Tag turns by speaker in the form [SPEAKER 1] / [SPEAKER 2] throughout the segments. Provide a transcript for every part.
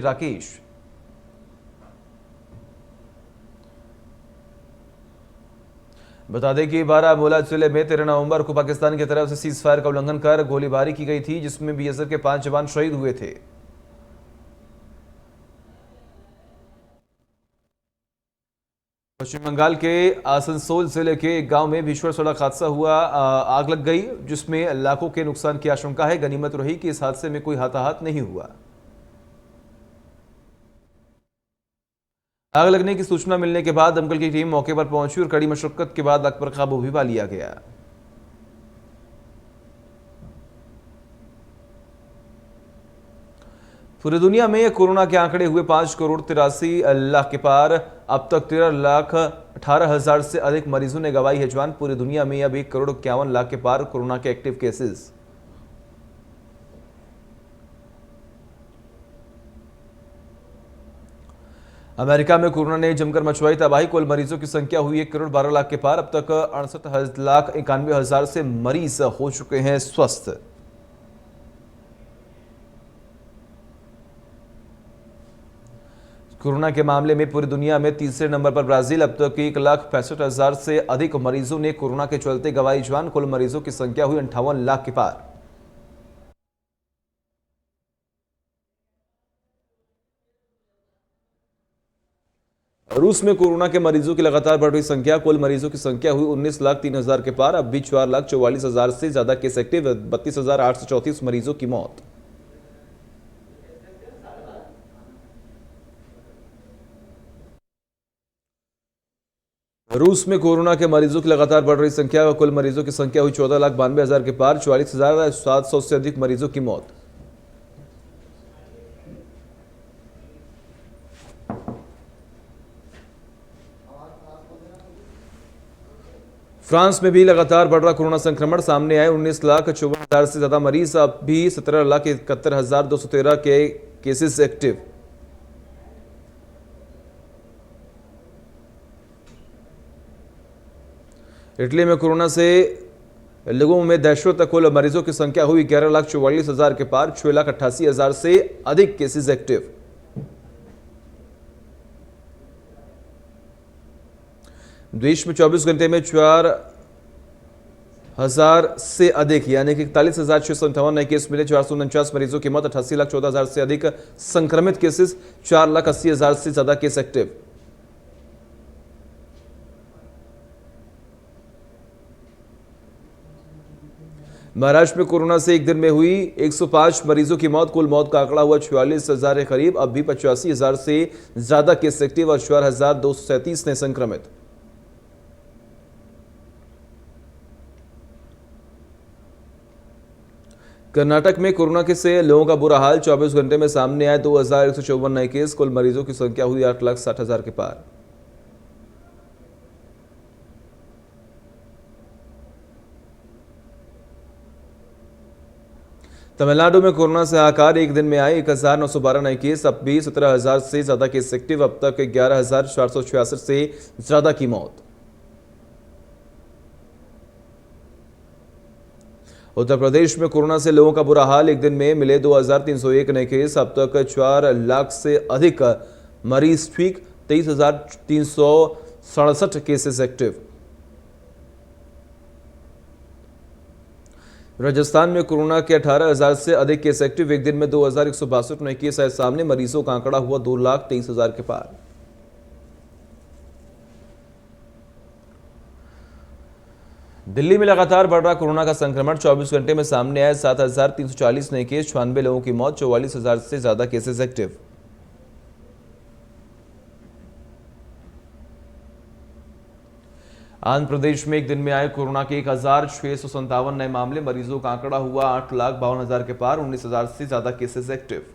[SPEAKER 1] राकेश। बता दें कि बारामूला जिले में 13 नवंबर को पाकिस्तान की तरफ से सीज फायर का उल्लंघन कर गोलीबारी की गई थी, जिसमें बीएसएफ के 5 जवान शहीद हुए थे। पश्चिम बंगाल के आसनसोल जिले के एक गांव में भीषण सड़क हादसा हुआ। आग लग गई, जिसमें लाखों के नुकसान की आशंका है। गनीमत रही कि इस हादसे में कोई हताहत नहीं हुआ। आग लगने की सूचना मिलने के बाद दमकल की टीम मौके पर पहुंची और कड़ी मशक्कत के बाद आग पर काबू भी पा लिया गया। पूरी दुनिया में कोरोना के आंकड़े हुए 5,83,00,000 के पार। अब तक 13,18,000 से अधिक मरीजों ने गंवाई है जान। पूरी दुनिया में अब 1,51,00,000 के पार कोरोना के एक्टिव केसेस। अमेरिका में कोरोना ने जमकर मचवाई तबाही। कुल मरीजों की संख्या हुई 1,12,00,000 के पार। अब तक 68,91,000 से मरीज हो चुके हैं स्वस्थ। कोरोना के मामले में पूरी दुनिया में तीसरे नंबर पर ब्राजील। अब तक 1,65,000 से अधिक मरीजों ने कोरोना के चलते गंवाई जान। कुल मरीजों की संख्या हुई 58,00,000 के पार। रूस में कोरोना के मरीजों की लगातार बढ़ रही संख्या। कुल मरीजों की संख्या हुई 19,03,000 के पार। अब भी 4,44,000 से ज्यादा केस एक्टिव। 32,834 मरीजों की मौत। रूस में कोरोना के मरीजों की लगातार बढ़ रही संख्या। कुल मरीजों की संख्या हुई 14,92,000 के पार। 44,700 से अधिक मरीजों की मौत। फ्रांस में भी लगातार बढ़ रहा कोरोना संक्रमण। सामने आए 19,54,000 से ज्यादा मरीज। अब भी 17,71,213 के केसेस एक्टिव। इटली में कोरोना से लोगों में दहशत। कुल मरीजों की संख्या हुई 11,44,000 के पार। 6,88,000 से अधिक केसेस एक्टिव। देश में 24 घंटे में 4,000 से अधिक यानी कि 41,658 नए केस मिले। 449 मरीजों की मौत। 88,14,000 से अधिक संक्रमित केसेस। 4,80,000 से ज्यादा केस एक्टिव। महाराष्ट्र में कोरोना से एक दिन में हुई 105 मरीजों की मौत। कुल मौत का आंकड़ा हुआ 44,000 के करीब। अब भी 85,000 से ज्यादा केस एक्टिव और 4,237 ने संक्रमित। कर्नाटक में कोरोना के से लोगों का बुरा हाल। 24 घंटे में सामने आए 2,154 नए केस। कुल मरीजों की संख्या हुई 8,60,000 के पार। तमिलनाडु में कोरोना से हाहाकार। एक दिन में आए 1,912 नए केस। अब भी 17,000 से ज्यादा केस एक्टिव। अब तक 11,466 से ज्यादा की मौत। उत्तर प्रदेश में कोरोना से लोगों का बुरा हाल। एक दिन में मिले 2,301 नए केस। अब तक 4 लाख से अधिक मरीज ठीक। 23,367 केसेस एक्टिव। राजस्थान में कोरोना के 18,000 से अधिक केस एक्टिव। एक दिन में 2,162 नए केस आए सामने। मरीजों का आंकड़ा हुआ 2,23,000 के पार। दिल्ली में लगातार बढ़ रहा कोरोना का संक्रमण। 24 घंटे में सामने आए 7,340 नए केस। 96 लोगों की मौत। 44,000 से ज्यादा केसेस एक्टिव। आंध्र प्रदेश में एक दिन में आए कोरोना के 1,657 नए मामले। मरीजों का आंकड़ा हुआ 8,52,000 के पार। 19,000 से ज्यादा केसेस एक्टिव।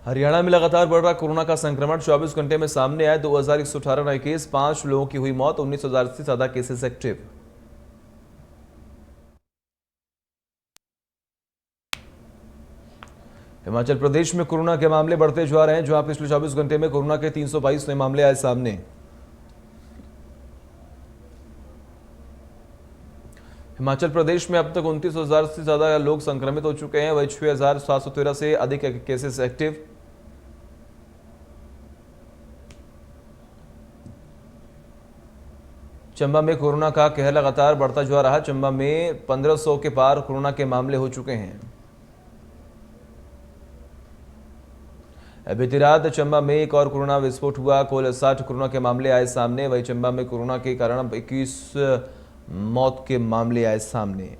[SPEAKER 1] हरियाणा में लगातार बढ़ रहा कोरोना का संक्रमण। 24 घंटे में सामने आए 2,118 नए केस। 5 लोगों की हुई मौत। 19,000 से ज्यादा केसेस एक्टिव। हिमाचल प्रदेश में कोरोना के मामले बढ़ते जा रहे हैं, जहां पिछले 24 घंटे में कोरोना के 322 नए मामले आए सामने। हिमाचल प्रदेश में अब तक 29,000 से ज्यादा लोग संक्रमित हो चुके हैं। वही 6,713 से अधिक केसेस एक्टिव। चंबा में कोरोना का कहर लगातार बढ़ता जा रहा। चंबा में 1500 के पार कोरोना के मामले हो चुके हैं। बीती रात चंबा में एक और कोरोना विस्फोट हुआ। कुल 60 कोरोना के मामले आए सामने। वही चंबा में कोरोना के कारण 21 मौत के मामले आए सामने।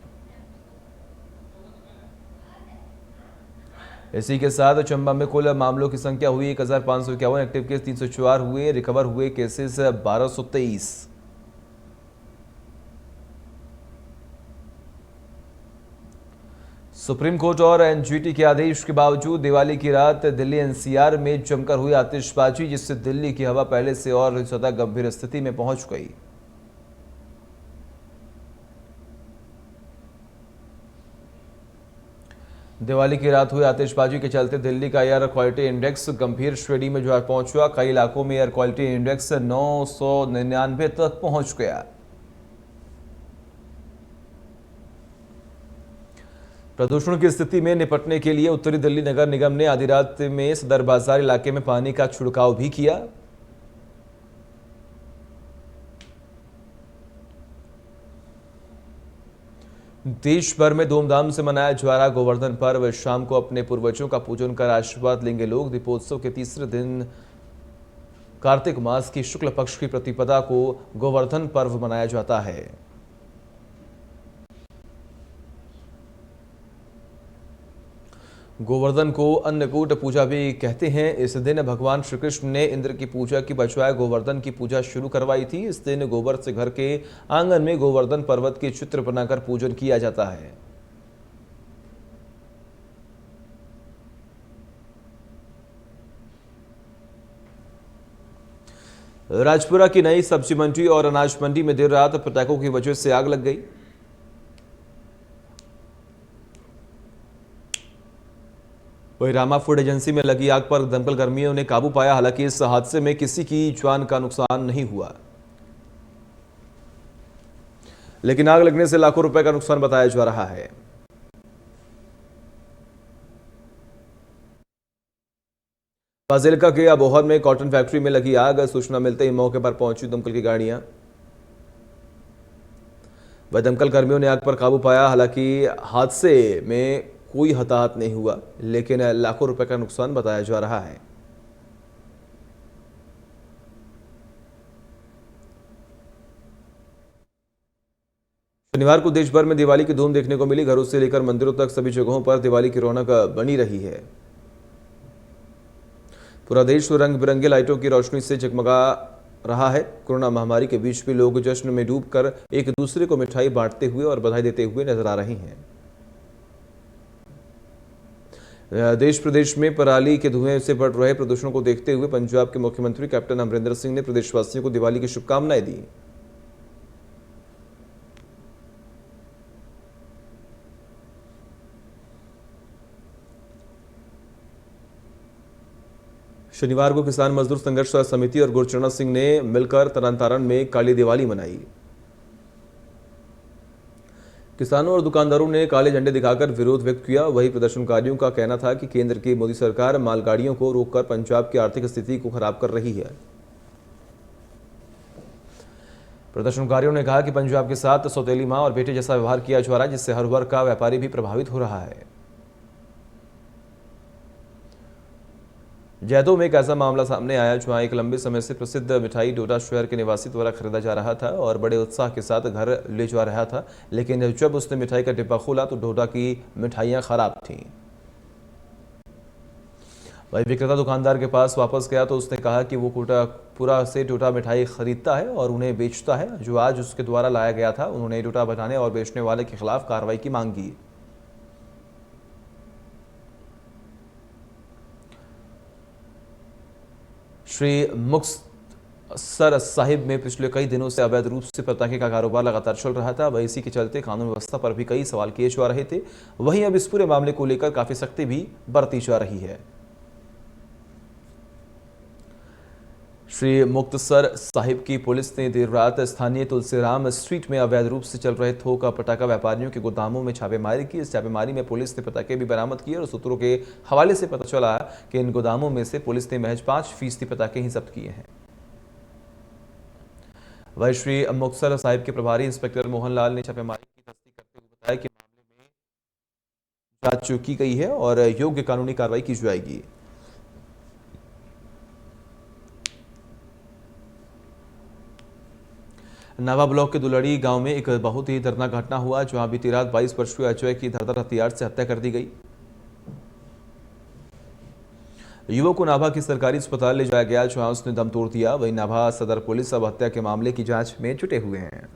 [SPEAKER 1] इसी के साथ चंबा में कुल मामलों की संख्या हुई 1551। एक्टिव केस 304 हुए। रिकवर हुए केसेस 1223। सुप्रीम कोर्ट और एनजीटी के आदेश के बावजूद दिवाली की रात दिल्ली एनसीआर में जमकर हुई आतिशबाजी, जिससे दिल्ली की हवा पहले से और ज्यादा गंभीर स्थिति में पहुंच गई। दिवाली की रात हुई आतिशबाजी के चलते दिल्ली का एयर क्वालिटी इंडेक्स गंभीर श्रेणी में जो पहुंचा। कई इलाकों में एयर क्वालिटी इंडेक्स 999 तक पहुंच गया। प्रदूषण की स्थिति में निपटने के लिए उत्तरी दिल्ली नगर निगम ने आधी रात में सदर बाजार इलाके में पानी का छिड़काव भी किया। देश भर में धूमधाम से मनाया जा रहा गोवर्धन पर्व। शाम को अपने पूर्वजों का पूजन कर आशीर्वाद लेंगे लोग। दीपोत्सव के तीसरे दिन कार्तिक मास की शुक्ल पक्ष की प्रतिपदा को गोवर्धन पर्व मनाया जाता है। गोवर्धन को अन्नकूट पूजा भी कहते हैं। इस दिन भगवान श्री कृष्ण ने इंद्र की पूजा की बजाय गोवर्धन की पूजा शुरू करवाई थी। इस दिन गोबर से घर के आंगन में गोवर्धन पर्वत के चित्र बनाकर पूजन किया जाता है। राजपुरा की नई सब्जी मंडी और अनाज मंडी में देर रात पटाखों की वजह से आग लग गई। वही रामा फूड एजेंसी में लगी आग पर दमकल कर्मियों ने काबू पाया। हालांकि इस हादसे में किसी की जान का नुकसान नहीं हुआ, लेकिन आग लगने से लाखों रुपए का नुकसान बताया जा रहा है। फाजिल्का के अबोहर में कॉटन फैक्ट्री में लगी आग। सूचना मिलते ही मौके पर पहुंची दमकल की गाड़ियां व दमकल कर्मियों ने आग पर काबू पाया। हालांकि हादसे में कोई हताहत नहीं हुआ, लेकिन लाखों रुपए का नुकसान बताया जा रहा है। शनिवार को देश भर में दिवाली की धूम देखने को मिली। घरों से लेकर मंदिरों तक सभी जगहों पर दिवाली की रौनक बनी रही है। पूरा देश रंग बिरंगे लाइटों की रोशनी से जगमगा रहा है। कोरोना महामारी के बीच भी लोग जश्न में डूबकर एक दूसरे को मिठाई बांटते हुए और बधाई देते हुए नजर आ रहे हैं। देश प्रदेश में पराली के धुएं से बढ़ रहे प्रदूषण को देखते हुए पंजाब के मुख्यमंत्री कैप्टन अमरिंदर सिंह ने प्रदेशवासियों को दिवाली की शुभकामनाएं दी। शनिवार को किसान मजदूर संघर्ष समिति और गुरचरण सिंह ने मिलकर तरनतारण में काली दिवाली मनाई। किसानों और दुकानदारों ने काले झंडे दिखाकर विरोध व्यक्त किया। वहीं प्रदर्शनकारियों का कहना था कि केंद्र की मोदी सरकार मालगाड़ियों को रोककर पंजाब की आर्थिक स्थिति को खराब कर रही है। प्रदर्शनकारियों ने कहा कि पंजाब के साथ सौतेली मां और बेटे जैसा व्यवहार किया जा रहा है, जिससे हर वर्ग का व्यापारी भी प्रभावित हो रहा है। जैदो में एक ऐसा मामला सामने आया जहां एक लंबे समय से प्रसिद्ध मिठाई डोडा शहर के निवासी द्वारा खरीदा जा रहा था और बड़े उत्साह के साथ घर ले जा रहा था, लेकिन जब उसने मिठाई का डिब्बा खोला तो डोडा की मिठाइयां खराब थीं। वही विक्रेता दुकानदार के पास वापस गया तो उसने कहा कि वो पूरा से डोडा मिठाई खरीदता है और उन्हें बेचता है, जो आज उसके द्वारा लाया गया था। उन्होंने डोडा बनाने और बेचने वाले के खिलाफ कार्रवाई की मांग की। श्री मुक्तसर साहिब में पिछले कई दिनों से अवैध रूप से पटाखे का कारोबार लगातार चल रहा था। वहीं इसी के चलते कानून व्यवस्था पर भी कई सवाल किए जा रहे थे। वहीं अब इस पूरे मामले को लेकर काफी सख्ती भी बरती जा रही है। श्री मुक्तसर साहिब की पुलिस ने देर रात स्थानीय तुलसीराम स्ट्रीट में अवैध रूप से चल रहे थोक पटाखा व्यापारियों के गोदामों में छापेमारी की। इस छापेमारी में पुलिस ने पटाखे भी बरामद किए और सूत्रों के हवाले से पता चला कि इन गोदामों में से पुलिस ने महज 5% पटाखे ही जब्त किए हैं। वहीं श्री मुक्तसर साहिब के प्रभारी इंस्पेक्टर मोहनलाल ने छापेमारी की तस्दीक करते हुए बताया कि मामले में जांच की गई है और योग्य कानूनी कार्रवाई की जाएगी। नावा ब्लॉक के दुलड़ी गांव में एक बहुत ही दर्दनाक घटना हुआ, जहां बीती रात 22 वर्षीय अजय की धारदार हथियार से हत्या कर दी गई। युवक को नाभा की सरकारी अस्पताल ले जाया गया, जहां उसने दम तोड़ दिया। वहीं नाभा सदर पुलिस अब हत्या के मामले की जांच में जुटे हुए हैं।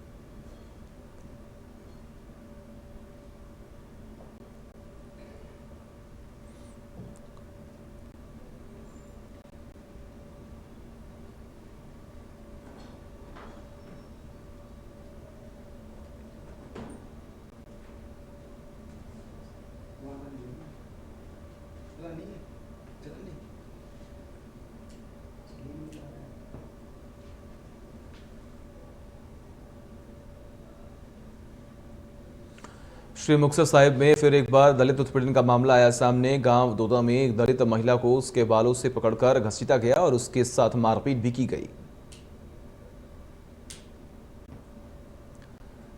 [SPEAKER 1] श्री मुक्तसर साहिब में फिर एक बार दलित उत्पीड़न का मामला आया सामने। गांव दोदा में एक दलित महिला को उसके बालों से पकड़कर घसीटा गया और उसके साथ मारपीट भी की गई।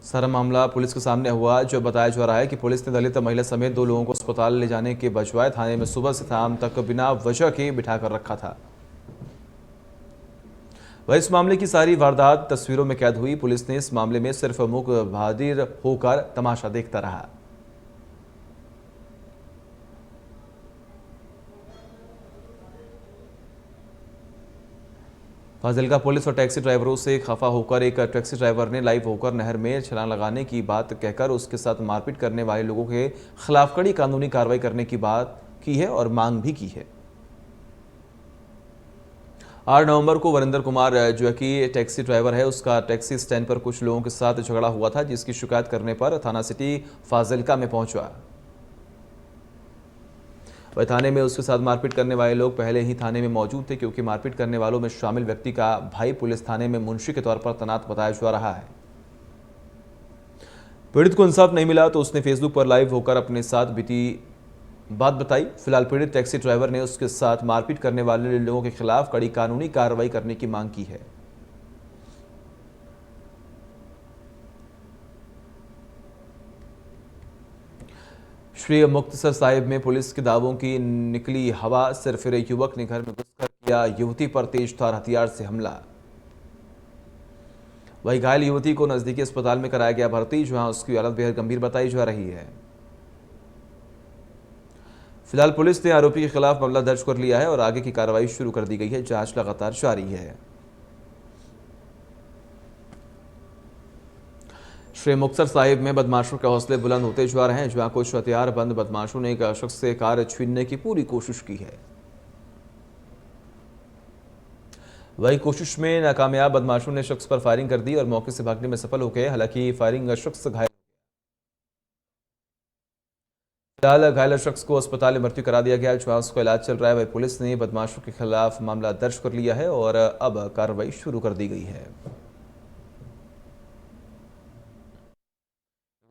[SPEAKER 1] सारा मामला पुलिस के सामने हुआ, जो बताया जा रहा है कि पुलिस ने दलित महिला समेत 2 लोगों को अस्पताल ले जाने के बजाय थाने में सुबह से शाम तक बिना वजह के बिठाकर रखा था। वह इस मामले की सारी वारदात तस्वीरों में कैद हुई। पुलिस ने इस मामले में सिर्फ मुख बहादिर होकर तमाशा देखता रहा। फाजिल्का पुलिस और टैक्सी ड्राइवरों से खफा होकर एक टैक्सी ड्राइवर ने लाइव होकर नहर में छलांग लगाने की बात कहकर उसके साथ मारपीट करने वाले लोगों के खिलाफ कड़ी कानूनी कार्रवाई करने की बात की है और मांग भी की है। 8 नवंबर को वरिंदर कुमार, जो कि टैक्सी ड्राइवर है, उसका टैक्सी स्टैंड पर कुछ लोगों के साथ झगड़ा हुआ था, जिसकी शिकायत करने पर थाना सिटी फाजिल्का में पहुंचा। वह थाने में उसके साथ मारपीट करने वाले लोग पहले ही थाने में मौजूद थे, क्योंकि मारपीट करने वालों में शामिल व्यक्ति का भाई पुलिस थाने में मुंशी के तौर पर तैनात बताया जा रहा है। पीड़ित को इंसाफ नहीं मिला तो उसने फेसबुक पर लाइव होकर अपने साथ बीती बात बताई। फिलहाल पीड़ित टैक्सी ड्राइवर ने उसके साथ मारपीट करने वाले लोगों के खिलाफ कड़ी कानूनी कार्रवाई करने की मांग की है। श्री मुक्तसर साहिब में पुलिस के दावों की निकली हवा। सिरफिरे युवक ने घर में घुसकर किया युवती पर तेजधार हथियार से हमला। वही घायल युवती को नजदीकी अस्पताल में कराया गया भर्ती, जहां उसकी हालत बेहद गंभीर बताई जा रही है। फिलहाल पुलिस ने आरोपी के खिलाफ मामला दर्ज कर लिया है और आगे की कार्रवाई शुरू कर दी गई है। जांच लगातार जारी है। श्री मुक्तसर साहिब में बदमाशों के हौसले बुलंद होते जा रहे हैं, जहां कुछ हथियारबंद बदमाशों ने एक शख्स से कार छीनने की पूरी कोशिश की है। वही कोशिश में नाकामयाब बदमाशों ने शख्स पर फायरिंग कर दी और मौके से भागने में सफल हो गए। हालांकि फायरिंग शख्स घायल। फिलहाल घायल शख्स को अस्पताल में भर्ती करा दिया गया, जहां उसका इलाज चल रहा है। वही पुलिस ने बदमाशों के खिलाफ मामला दर्ज कर लिया है और अब कार्रवाई शुरू कर दी गई है।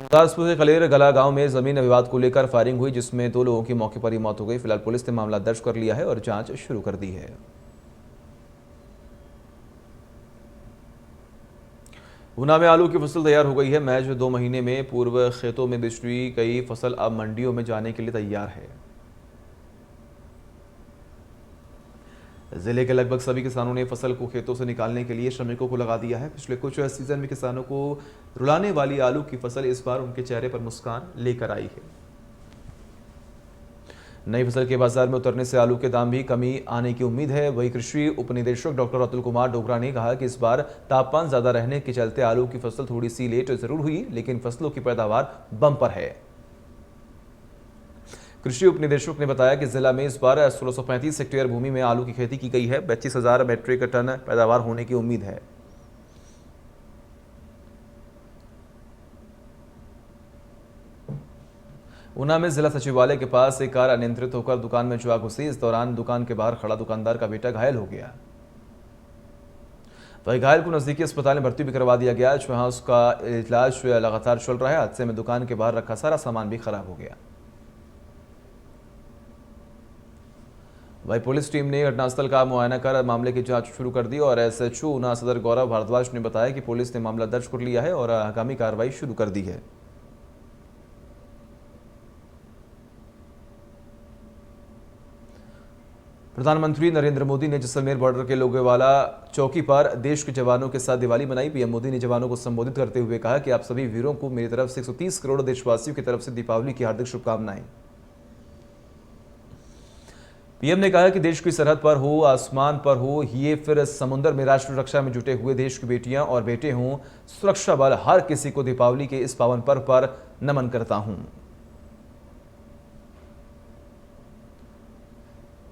[SPEAKER 1] गुरदासपुर के कलेर गला गांव में जमीन विवाद को लेकर फायरिंग हुई, जिसमें 2 लोगों की मौके पर ही मौत हो गई। फिलहाल पुलिस ने मामला दर्ज कर लिया है और जांच शुरू कर दी है। ऊना में आलू की फसल तैयार हो गई है। महज 2 महीने में पूर्व खेतों में बिछड़ी गई फसल अब मंडियों में जाने के लिए तैयार है। जिले के लगभग सभी किसानों ने फसल को खेतों से निकालने के लिए श्रमिकों को लगा दिया है। पिछले कुछ सीजन में किसानों को रुलाने वाली आलू की फसल इस बार उनके चेहरे पर मुस्कान लेकर आई है। नई फसल के बाजार में उतरने से आलू के दाम भी कमी आने की उम्मीद है। वही कृषि उपनिदेशक डॉक्टर अतुल कुमार डोगरा ने कहा कि इस बार तापमान ज्यादा रहने के चलते आलू की फसल थोड़ी सी लेट जरूर हुई, लेकिन फसलों की पैदावार बम्पर है। कृषि उपनिदेशक ने बताया कि जिला में इस बार 1635 हेक्टेयर भूमि में आलू की खेती की गई है। 25,000 मीट्रिक टन पैदावार होने की उम्मीद है। ऊना में जिला सचिवालय के पास एक कार अनियंत्रित होकर दुकान में जा घुसी। इस दौरान दुकान के बाहर खड़ा दुकानदार का बेटा घायल हो गया। वहीं घायल को नजदीकी अस्पताल में भर्ती भी करवा दिया गया, जहां उसका इलाज लगातार चल रहा है। हादसे में दुकान के बाहर रखा सारा सामान भी खराब हो गया। वहीं पुलिस टीम ने घटनास्थल का मुआयना कर मामले की जांच शुरू कर दी और एसएचओ ऊना सदर गौरव भारद्वाज ने बताया कि पुलिस ने मामला दर्ज कर लिया है और आगामी कार्रवाई शुरू कर दी है। प्रधानमंत्री नरेंद्र मोदी ने जैसलमेर बॉर्डर के लोगेवाला चौकी पर देश के जवानों के साथ दिवाली मनाई। पीएम मोदी ने जवानों को संबोधित करते हुए कहा कि आप सभी वीरों को मेरी तरफ से 130 करोड़ देशवासियों की तरफ से दीपावली की हार्दिक शुभकामनाएं। पीएम ने कहा कि देश की सरहद पर हो, आसमान पर हो, ये फिर समुद्र में राष्ट्र रक्षा में जुटे हुए देश की बेटियां और बेटे हों, सुरक्षा बल हर किसी को दीपावली के इस पावन पर्व पर नमन करता हूं।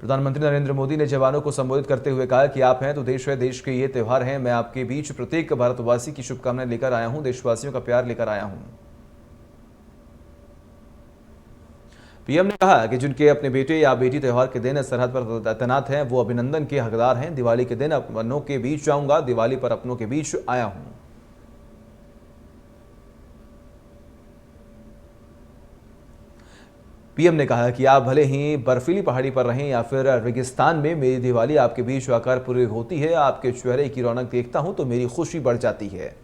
[SPEAKER 1] प्रधानमंत्री नरेंद्र मोदी ने जवानों को संबोधित करते हुए कहा कि आप हैं तो देश है, देश के ये त्योहार हैं। मैं आपके बीच प्रत्येक भारतवासी की शुभकामनाएं लेकर आया हूं, देशवासियों का प्यार लेकर आया हूं। पीएम ने कहा कि जिनके अपने बेटे या बेटी त्योहार के दिन सरहद पर तैनात हैं, वो अभिनंदन के हकदार हैं। दिवाली के दिन अपनों के बीच जाऊंगा, दिवाली पर अपनों के बीच आया हूं। पीएम ने कहा कि आप भले ही बर्फीली पहाड़ी पर रहें या फिर रेगिस्तान में, मेरी दिवाली आपके बीच आकर पूरी होती है। आपके चेहरे की रौनक देखता हूं तो मेरी खुशी बढ़ जाती है।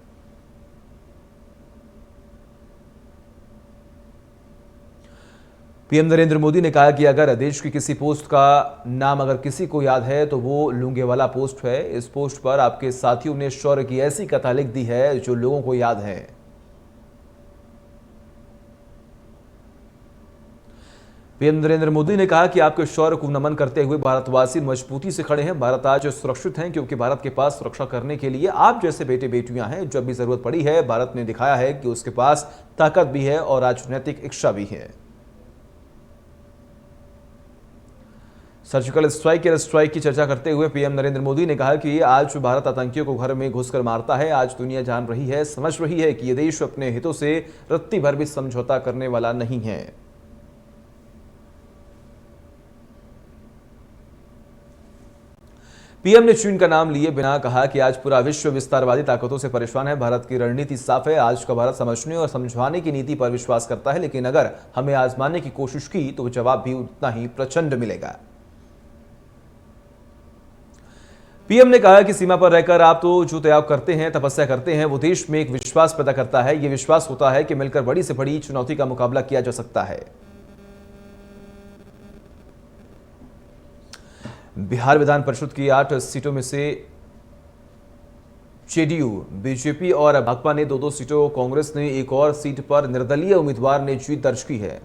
[SPEAKER 1] पीएम नरेंद्र मोदी ने कहा कि अगर देश की किसी पोस्ट का नाम अगर किसी को याद है तो वो लुंगेवाला पोस्ट है। इस पोस्ट पर आपके साथियों ने शौर्य की ऐसी कथा लिख दी है जो लोगों को याद है। पीएम नरेंद्र मोदी ने कहा कि आपके शौर्य को नमन करते हुए भारतवासी मजबूती से खड़े हैं। भारत आज सुरक्षित है क्योंकि भारत के पास सुरक्षा करने के लिए आप जैसे बेटे बेटियां हैं। जब भी जरूरत पड़ी है, भारत ने दिखाया है कि उसके पास ताकत भी है और राजनीतिक इच्छा भी है। सर्जिकल स्ट्राइक एयर स्ट्राइक की चर्चा करते हुए पीएम नरेंद्र मोदी ने कहा कि आज भारत आतंकियों को घर में घुसकर मारता है। आज दुनिया जान रही है, समझ रही है कि यह देश अपने हितों से रत्ती भर भी समझौता करने वाला नहीं है। पीएम ने चीन का नाम लिए बिना कहा कि आज पूरा विश्व विस्तारवादी ताकतों से परेशान है। भारत की रणनीति साफ है। आज का भारत समझने और समझाने की नीति पर विश्वास करता है, लेकिन अगर हमें आजमाने की कोशिश की तो जवाब भी उतना ही प्रचंड मिलेगा। पीएम ने कहा कि सीमा पर रहकर आप तो जो त्याग करते हैं, तपस्या करते हैं, वो देश में एक विश्वास पैदा करता है। यह विश्वास होता है कि मिलकर बड़ी से बड़ी चुनौती का मुकाबला किया जा सकता है। बिहार विधान परिषद की 8 सीटों में से जेडीयू, बीजेपी और भाकपा ने 2-2 सीटों, कांग्रेस ने एक और सीट पर निर्दलीय उम्मीदवार ने जीत दर्ज की है।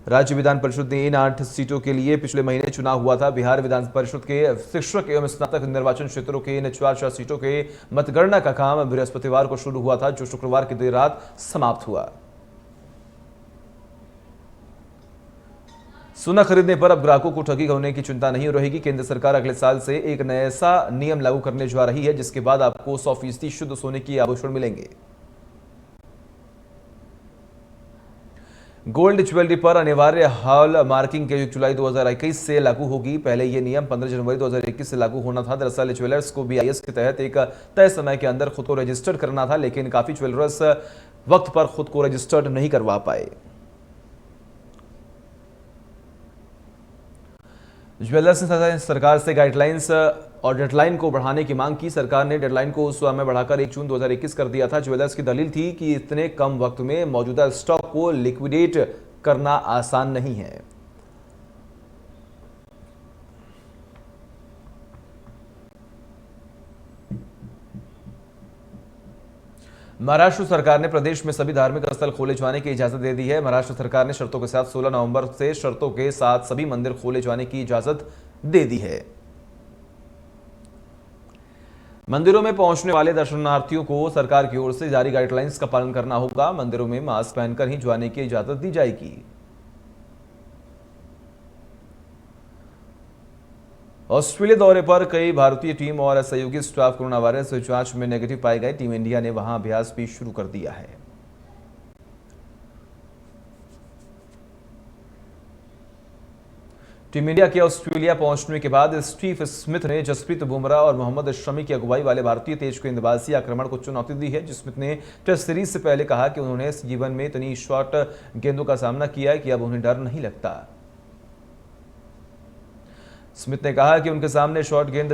[SPEAKER 1] राज्य विधान परिषद ने इन 8 सीटों के लिए पिछले महीने चुनाव हुआ था। बिहार विधान परिषद के शिक्षक एवं स्नातक निर्वाचन क्षेत्रों के इन 4 सीटों के मतगणना का काम बृहस्पतिवार को शुरू हुआ था, जो शुक्रवार की देर रात समाप्त हुआ। सोना खरीदने पर अब ग्राहकों को ठगी होने की चिंता नहीं रहेगी। केंद्र सरकार अगले साल से एक नया ऐसा नियम लागू करने जा रही है जिसके बाद आपको 100% शुद्ध सोने की आभूषण मिलेंगे। गोल्ड ज्वेलरी पर अनिवार्य हॉल मार्किंग 1 जुलाई 2021 से लागू होगी। पहले यह नियम 15 जनवरी 2021 से लागू होना था। दरअसल ज्वेलर्स को BIS के तहत एक तय समय के अंदर खुद को रजिस्टर्ड करना था, लेकिन काफी ज्वेलर्स वक्त पर खुद को रजिस्टर्ड नहीं करवा पाए। ज्वेलर्स ने सरकार से गाइडलाइंस और डेडलाइन को बढ़ाने की मांग की। सरकार ने डेडलाइन को उस समय बढ़ाकर 1 जून 2021 कर दिया था। ज्वेलर्स की दलील थी कि इतने कम वक्त में मौजूदा स्टॉक को लिक्विडेट करना आसान नहीं है। महाराष्ट्र सरकार ने प्रदेश में सभी धार्मिक स्थल खोले जाने की इजाजत दे दी है। महाराष्ट्र सरकार ने शर्तों के साथ 16 नवंबर से शर्तों के साथ सभी मंदिर खोले जाने की इजाजत दे दी है। मंदिरों में पहुंचने वाले दर्शनार्थियों को सरकार की ओर से जारी गाइडलाइंस का पालन करना होगा। मंदिरों में मास्क पहनकर ही जाने की इजाजत दी जाएगी। ऑस्ट्रेलिया दौरे पर कई भारतीय टीम और सहयोगी स्टाफ कोरोना वायरस जांच में नेगेटिव पाए गए। टीम इंडिया ने वहां अभ्यास भी शुरू कर दिया है। टीम इंडिया के ऑस्ट्रेलिया पहुंचने के बाद स्टीव स्मिथ ने जसप्रीत बुमराह और मोहम्मद शमी की अगुवाई वाले भारतीय तेज गेंदबाजी आक्रमण को चुनौती दी है। स्मिथ ने टेस्ट सीरीज से पहले कहा कि उन्होंने इस जीवन में इतनी शॉर्ट गेंदों का सामना किया है कि अब उन्हें डर नहीं लगता। स्मिथ ने कहा कि उनके सामने शॉर्ट गेंद